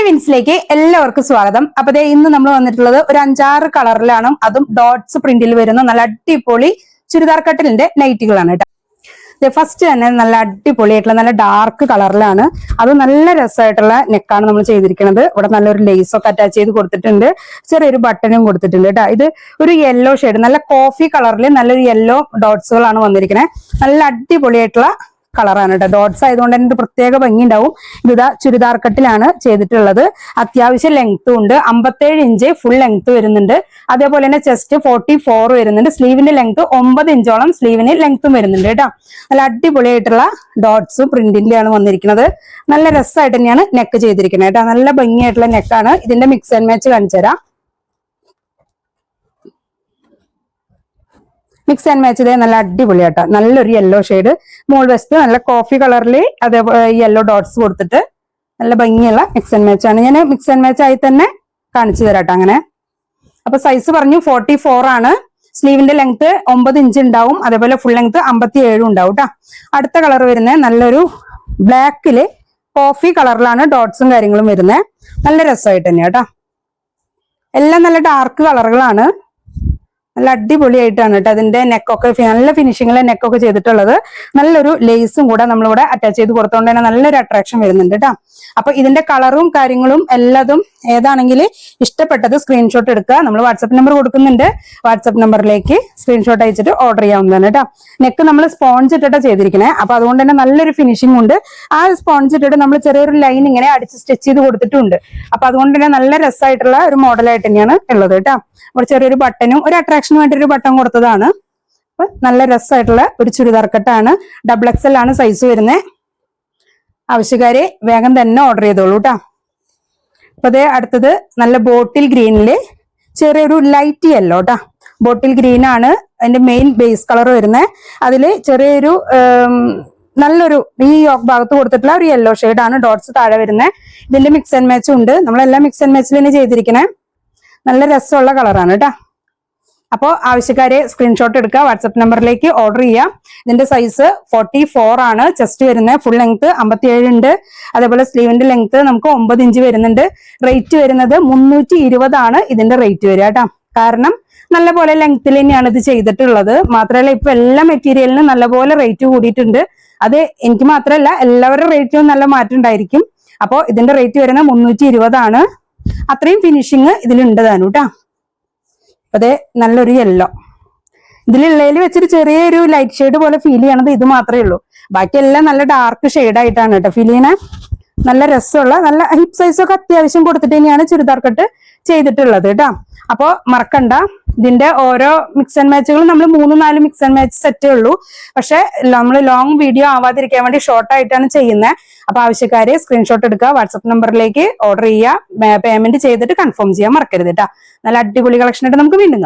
വിൻസിലേക്ക് എല്ലാവർക്കും സ്വാഗതം. അപ്പൊ ഇന്ന് നമ്മൾ വന്നിട്ടുള്ളത് ഒരു 5-6 കളറിലാണ്, അതും ഡോട്ട്സ് പ്രിന്റിൽ വരുന്ന നല്ല അടിപൊളി ചുരിദാർ കട്ടിലിന്റെ നൈറ്റികളാണ് കേട്ടോ. ഫസ്റ്റ് തന്നെ നല്ല അടിപൊളിയായിട്ടുള്ള നല്ല ഡാർക്ക് കളറിലാണ്, അത് നല്ല രസമായിട്ടുള്ള നെക്കാണ് നമ്മൾ ചെയ്തിരിക്കുന്നത്. ഇവിടെ നല്ലൊരു ലേസ് ഒക്കെ അറ്റാച്ച് ചെയ്ത് കൊടുത്തിട്ടുണ്ട്, ചെറിയൊരു ബട്ടണും കൊടുത്തിട്ടുണ്ട് കേട്ടോ. ഇത് ഒരു യെല്ലോ ഷെയ്ഡ്, നല്ല കോഫി കളറിൽ നല്ലൊരു യെല്ലോ ഡോട്ട്സുകളാണ് വന്നിരിക്കുന്നത്. നല്ല അടിപൊളിയായിട്ടുള്ള കളറാണ് കേട്ടോ. ഡോട്ട്സ് ആയതുകൊണ്ട് തന്നെ ഒരു പ്രത്യേക ഭംഗി ഉണ്ടാവും. ഇതാ ചുരിദാർ കട്ടിലാണ് ചെയ്തിട്ടുള്ളത്. അത്യാവശ്യം ലെങ്ത്തും ഉണ്ട്, 57 ഇഞ്ച് ഫുൾ ലെങ്ത് വരുന്നുണ്ട്. അതേപോലെ തന്നെ ചെസ്റ്റ് 44 വരുന്നുണ്ട്. സ്ലീവിന്റെ ലെങ്ത് 9 ഇഞ്ചോളം സ്ലീവിന് ലെങ്ത്തും വരുന്നുണ്ട് കേട്ടോ. നല്ല അടിപൊളിയായിട്ടുള്ള ഡോട്ട്സ് പ്രിന്റിന്റെയാണ് വന്നിരിക്കുന്നത്. നല്ല രസമായിട്ട് തന്നെയാണ് നെക്ക് ചെയ്തിരിക്കുന്നത് കേട്ടോ. നല്ല ഭംഗിയായിട്ടുള്ള നെക്കാണ്. ഇതിന്റെ മിക്സ് ആൻഡ് മാച്ച് കാണിച്ചു തരാം. മിക്സ് ആൻഡ് മാച്ച് നല്ല അടിപൊളിയാട്ടോ. നല്ലൊരു യെല്ലോ ഷെയ്ഡ്, മോൾ വെസ്റ്റ് നല്ല കോഫി കളറിൽ അതേപോലെ യെല്ലോ ഡോട്ട്സ് കൊടുത്തിട്ട് നല്ല ഭംഗിയുള്ള മിക്സ് ആൻഡ് മാച്ച് ആണ്. ഞാൻ മിക്സ് ആൻഡ് മാച്ച് ആയി തന്നെ കാണിച്ചു തരാട്ടോ. അങ്ങനെ അപ്പൊ സൈസ് പറഞ്ഞു 44 ആണ്. സ്ലീവിന്റെ ലെങ്ത് 9 ഇഞ്ച് ഉണ്ടാവും. അതേപോലെ ഫുൾ ലെങ്ത് 57 ഉണ്ടാവും കേട്ടോ. അടുത്ത കളർ വരുന്നത് നല്ലൊരു ബ്ലാക്കില് കോഫി കളറിലാണ് ഡോട്ട്സും കാര്യങ്ങളും വരുന്നത്. നല്ല രസമായിട്ട് തന്നെയാ കേട്ടോ. എല്ലാം നല്ല ഡാർക്ക് കളറുകളാണ്. നല്ല അടിപൊളിയായിട്ടാണ് കേട്ടോ. അതിന്റെ നെക്കൊക്കെ നല്ല ഫിനിഷിങ്ങിലെ നെക്കൊക്കെ ചെയ്തിട്ടുള്ളത്. നല്ലൊരു ലേസും കൂടെ നമ്മളിവിടെ അറ്റാച്ച് ചെയ്ത് കൊടുത്തോണ്ട് തന്നെ നല്ലൊരു അട്രാക്ഷൻ വരുന്നുണ്ട് കേട്ടോ. അപ്പൊ ഇതിന്റെ കളറും കാര്യങ്ങളും എല്ലാതും ഏതാണെങ്കിൽ ഇഷ്ടപ്പെട്ടത് സ്ക്രീൻഷോട്ട് എടുക്കുക. നമ്മൾ വാട്സപ്പ് നമ്പർ കൊടുക്കുന്നുണ്ട്. വാട്സപ്പ് നമ്പറിലേക്ക് സ്ക്രീൻഷോട്ട് അയച്ചിട്ട് ഓർഡർ ചെയ്യാവുന്നതാണ് കേട്ടോ. നെക്ക് നമ്മൾ സ്പോഞ്ച് ഇട്ടിട്ടാണ് ചെയ്തിരിക്കണേ. അപ്പൊ അതുകൊണ്ട് തന്നെ നല്ലൊരു ഫിനിഷിംഗ് ഉണ്ട്. ആ സ്പോഞ്ച് ഇട്ടിട്ട് നമ്മൾ ചെറിയൊരു ലൈൻ ഇങ്ങനെ അടിച്ച് സ്റ്റിച്ച് ചെയ്ത് കൊടുത്തിട്ടുണ്ട്. അപ്പൊ അതുകൊണ്ട് തന്നെ നല്ല രസമായിട്ടുള്ള ഒരു മോഡലായിട്ട് തന്നെയാണ് ഉള്ളത് കേട്ടോ. അവിടെ ചെറിയൊരു ബട്ടനും ഒരു അട്രാക്ഷന് വേണ്ടിയൊരു ബട്ടൺ കൊടുത്തതാണ്. അപ്പൊ നല്ല രസമായിട്ടുള്ള ഒരു ചുരിദാർ കട്ടാണ്. XXL ആണ് സൈസ് വരുന്നത്. ആവശ്യക്കാര് വേഗം തന്നെ ഓർഡർ ചെയ്തോളൂ കേട്ടോ. അപ്പൊ അടുത്തത് നല്ല ബോട്ടിൽ ഗ്രീനില് ചെറിയൊരു ലൈറ്റ് യെല്ലോ കേട്ടോ. ബോട്ടിൽ ഗ്രീൻ ആണ് അതിന്റെ മെയിൻ ബേസ് കളർ വരുന്നത്. അതില് ചെറിയൊരു നല്ലൊരു ഈ യോക്ക് ഭാഗത്ത് കൊടുത്തിട്ടുള്ള ഒരു യെല്ലോ ഷെയ്ഡാണ് ഡോട്ട്സ് താഴെ വരുന്നത്. ഇതിന്റെ മിക്സ് ആൻഡ് മാച്ചും ഉണ്ട്. നമ്മളെല്ലാം മിക്സ് ആൻഡ് മാച്ചിൽ തന്നെ ചെയ്തിരിക്കണേ. നല്ല രസമുള്ള കളറാണ് കേട്ടോ. അപ്പോൾ ആവശ്യക്കാരെ സ്ക്രീൻഷോട്ട് എടുക്കുക, വാട്സപ്പ് നമ്പറിലേക്ക് ഓർഡർ ചെയ്യാം. ഇതിന്റെ സൈസ് 44 ആണ് ചെസ്റ്റ് വരുന്നത്. ഫുൾ ലെങ്ത് 57 ഉണ്ട്. അതേപോലെ സ്ലീവിന്റെ ലെങ്ത് നമുക്ക് 9 ഇഞ്ച് വരുന്നുണ്ട്. റേറ്റ് വരുന്നത് 320 ആണ് ഇതിന്റെ റേറ്റ് വരിക കേട്ടോ. കാരണം നല്ലപോലെ ലെങ്ത്തിൽ തന്നെയാണ് ഇത് ചെയ്തിട്ടുള്ളത്. മാത്രമല്ല ഇപ്പൊ എല്ലാ മെറ്റീരിയലിനും നല്ലപോലെ റേറ്റ് കൂടിയിട്ടുണ്ട്. അത് എനിക്ക് മാത്രമല്ല എല്ലാവരുടെ റേറ്റും നല്ല മാറ്റം ഉണ്ടായിരിക്കും. അപ്പോൾ ഇതിന്റെ റേറ്റ് വരുന്നത് 320 ആണ്. അത്രയും ഫിനിഷിങ് ഇതിലുണ്ട് താനും കേട്ടോ. അതെ നല്ലൊരു യെല്ലോ ഇതിലുള്ളതിൽ വെച്ചൊരു ചെറിയൊരു ലൈറ്റ് ഷെയ്ഡ് പോലെ ഫീൽ ചെയ്യണത് ഇത് മാത്രമേ ഉള്ളൂ. ബാക്കിയെല്ലാം നല്ല ഡാർക്ക് ഷെയ്ഡ് ആയിട്ടാണ് കേട്ടോ ഫീൽ ചെയ്യണേ. നല്ല രസമുള്ള നല്ല ഹിപ്പ് സൈസ് ഒക്കെ അത്യാവശ്യം കൊടുത്തിട്ട് തന്നെയാണ് ചുരിദാർ കട്ട് ചെയ്തിട്ടുള്ളത് കേട്ടോ. അപ്പൊ മറക്കണ്ട, ഇതിന്റെ ഓരോ മിക്സ് ആൻഡ് മാച്ചുകളും നമ്മൾ 3-4 മിക്സ് ആൻഡ് മാച്ച് സെറ്റേ ഉള്ളൂ. പക്ഷെ നമ്മൾ ലോങ് വീഡിയോ ആവാതിരിക്കാൻ വേണ്ടി ഷോർട്ട് ആയിട്ടാണ് ചെയ്യുന്നത്. അപ്പൊ ആവശ്യക്കാര് സ്ക്രീൻഷോട്ട് എടുക്കുക, വാട്സപ്പ് നമ്പറിലേക്ക് ഓർഡർ ചെയ്യുക, പേയ്മെന്റ് ചെയ്തിട്ട് കൺഫേം ചെയ്യാൻ മറക്കരുത് കേട്ടോ. നല്ല അടിപൊളി കളക്ഷൻ ആയിട്ട് നമുക്ക് വീണ്ടും കാണാം.